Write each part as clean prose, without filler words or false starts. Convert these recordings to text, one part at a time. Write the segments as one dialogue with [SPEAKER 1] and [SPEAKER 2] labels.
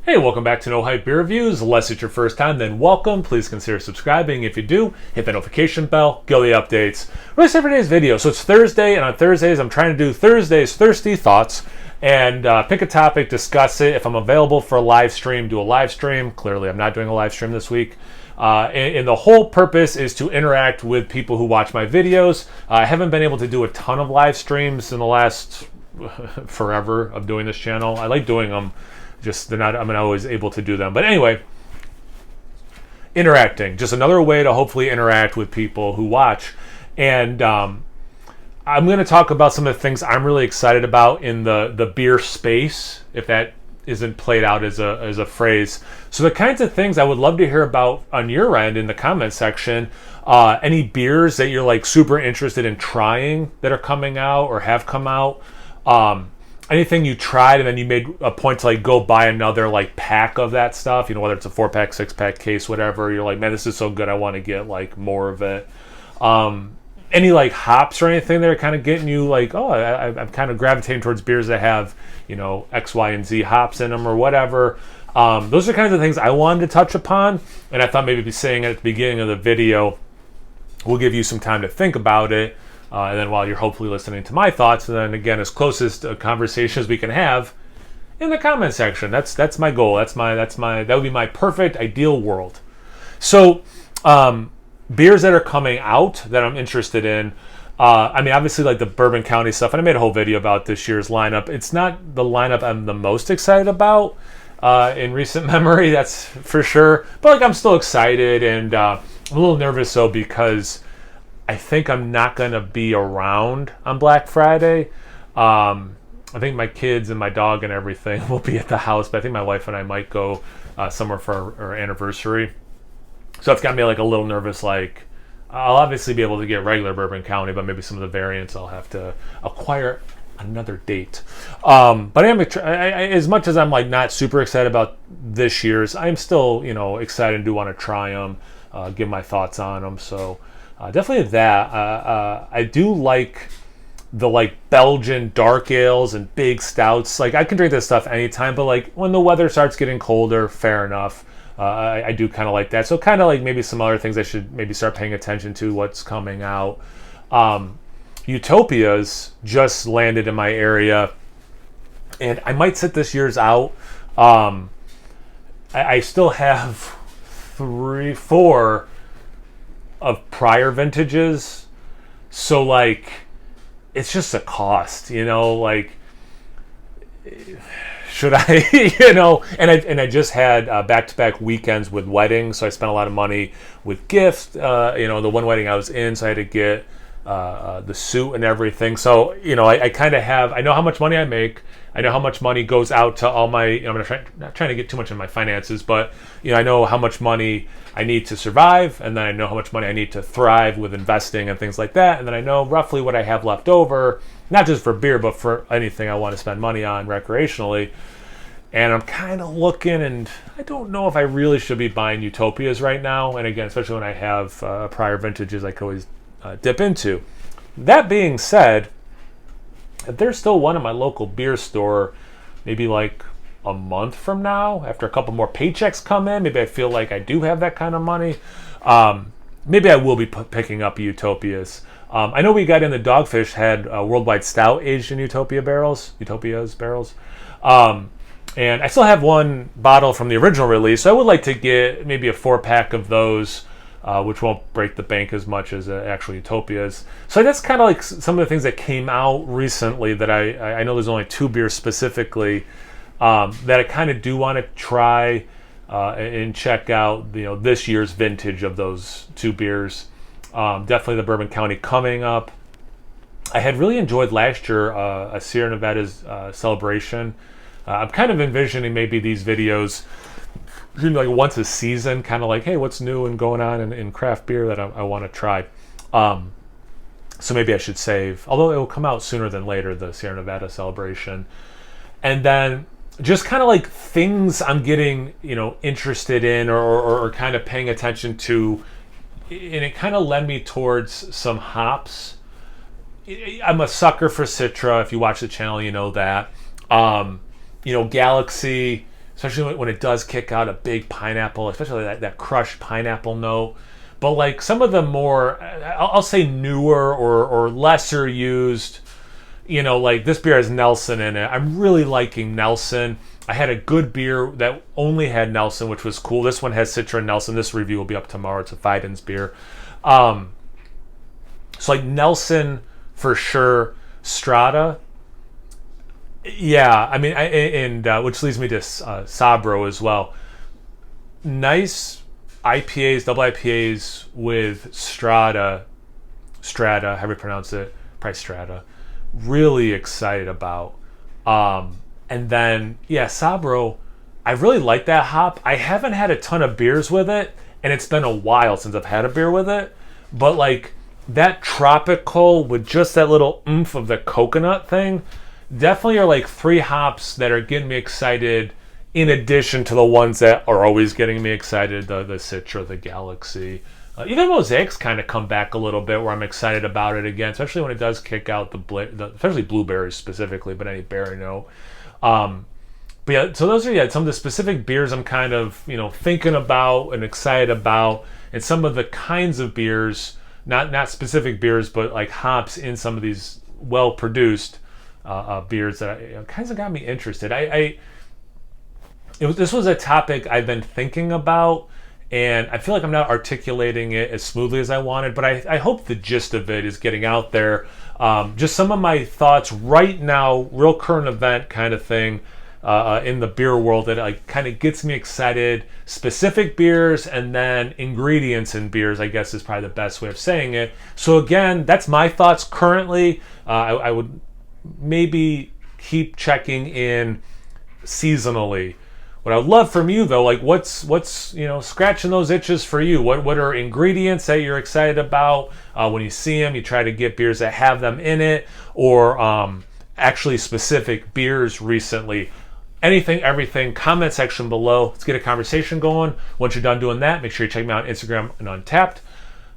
[SPEAKER 1] Hey, welcome back to No Hype Beer Reviews. Unless it's your first time, then welcome. Please consider subscribing. If you do, hit the notification bell, get the updates. Release every day's video. So it's Thursday, and on Thursdays, I'm trying to do Thursday's Thirsty Thoughts and pick a topic, discuss it. If I'm available for a live stream, do a live stream. Clearly, I'm not doing a live stream this week. And the whole purpose is to interact with people who watch my videos. I haven't been able to do a ton of live streams in the last forever of doing this channel. I like doing them. Just I'm not always able to do them. But anyway, interacting. Just another way to hopefully interact with people who watch. And I'm going to talk about some of the things I'm really excited about in the beer space, if that isn't played out as a phrase. So the kinds of things I would love to hear about on your end in the comment section. Any beers that you're like super interested in trying that are coming out or have come out. Anything you tried and then you made a point to like go buy another like pack of that stuff, you know, whether it's a 4-pack, 6-pack case, whatever. You're like, man, this is so good, I want to get like more of it. Any like hops or anything that are kind of getting you like, oh, I'm kind of gravitating towards beers that have, you know, X, Y, and Z hops in them or whatever. Those are kinds of things I wanted to touch upon, and I thought maybe saying at the beginning of the video will give you some time to think about it. And then while you're hopefully listening to my thoughts, and then again, as closest a conversation as we can have in the comment section. That's my goal. That would be my perfect ideal world. So, beers that are coming out that I'm interested in. I mean, obviously like the Bourbon County stuff, and I made a whole video about this year's lineup. It's not the lineup I'm the most excited about in recent memory, that's for sure. But like I'm still excited, and I'm a little nervous though because I think I'm not going to be around on Black Friday. I think my kids and my dog and everything will be at the house, but I think my wife and I might go somewhere for our anniversary. So that's got me like a little nervous. Like, I'll obviously be able to get regular Bourbon County, but maybe some of the variants I'll have to acquire another date. But I am, as much as I'm like not super excited about this year's, I'm still, you know, excited and do want to try them, give my thoughts on them. So definitely that. I do like the like Belgian dark ales and big stouts. Like I can drink this stuff anytime, but like when the weather starts getting colder, fair enough. I do kind of like that. So kind of like maybe some other things I should maybe start paying attention to what's coming out. Utopias just landed in my area, and I might sit this year's out. I still have 3-4 of prior vintages, so like it's just a cost, you know, like should I you know, and I just had back-to-back weekends with weddings, so I spent a lot of money with gifts, you know, the one wedding I was in, so I had to get the suit and everything. So, you know, I kind of have, I know how much money I make. I know how much money goes out to all my, you know, not trying to get too much in my finances, but, you know, I know how much money I need to survive, and then I know how much money I need to thrive with investing and things like that. And then I know roughly what I have left over, not just for beer, but for anything I want to spend money on recreationally. And I'm kind of looking, and I don't know if I really should be buying Utopias right now. And again, especially when I have prior vintages I could always dip into. That being said, if there's still one in my local beer store, maybe like a month from now, after a couple more paychecks come in, maybe I feel like I do have that kind of money, maybe I will be picking up Utopias. I know we got in the Dogfish had Worldwide Stout aged in Utopia's barrels. And I still have one bottle from the original release, so I would like to get maybe a 4-pack of those, which won't break the bank as much as actual Utopias. So that's kind of like some of the things that came out recently that I know there's only 2 beers specifically that I kind of do want to try and check out, you know, this year's vintage of those 2 beers. Definitely the Bourbon County coming up. I had really enjoyed last year a Sierra Nevadas celebration. I'm kind of envisioning maybe these videos like once a season, kind of like, hey, what's new and going on in craft beer that I want to try. So maybe I should save, although it will come out sooner than later, the Sierra Nevada celebration. And then just kind of like things I'm getting, you know, interested in or kind of paying attention to, and it kind of led me towards some hops. I'm a sucker for Citra. If you watch the channel, you know that. You know, Galaxy especially when it does kick out a big pineapple, especially that crushed pineapple note. But like some of the more, I'll say newer or lesser used, like this beer has Nelson in it. I'm really liking Nelson. I had a good beer that only had Nelson, which was cool. This one has Citra and Nelson. This review will be up tomorrow. It's a Fidens beer. So like Nelson for sure. Strata. Yeah, I mean, which leads me to Sabro as well. Nice IPAs, double IPAs with Strata, however you pronounce it, probably Strata. Really excited about. And then, yeah, Sabro, I really like that hop. I haven't had a ton of beers with it, and it's been a while since I've had a beer with it. But like that tropical with just that little oomph of the coconut thing, definitely are like 3 hops that are getting me excited in addition to the ones that are always getting me excited, the Citra, the Galaxy. Even Mosaic's kind of come back a little bit where I'm excited about it again, especially when it does kick out especially blueberries specifically, but any berry note. But yeah, so those are some of the specific beers I'm kind of thinking about and excited about, and some of the kinds of beers, not specific beers, but like hops in some of these well produced beers that kind of got me interested. This was a topic I've been thinking about, and I feel like I'm not articulating it as smoothly as I wanted, but I hope the gist of it is getting out there. Just some of my thoughts right now, real current event kind of thing in the beer world that like kind of gets me excited. Specific beers and then ingredients in beers, I guess is probably the best way of saying it. So again, that's my thoughts currently. I would maybe keep checking in seasonally. What I would love from you though, like what's scratching those itches for you? What are ingredients that you're excited about when you see them? You try to get beers that have them in it, or actually specific beers recently. Anything, everything. Comment section below. Let's get a conversation going. Once you're done doing that, make sure you check me out on Instagram and Untapped.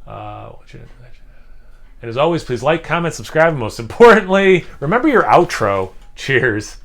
[SPEAKER 1] And as always, please like, comment, subscribe, and most importantly, remember your outro. Cheers.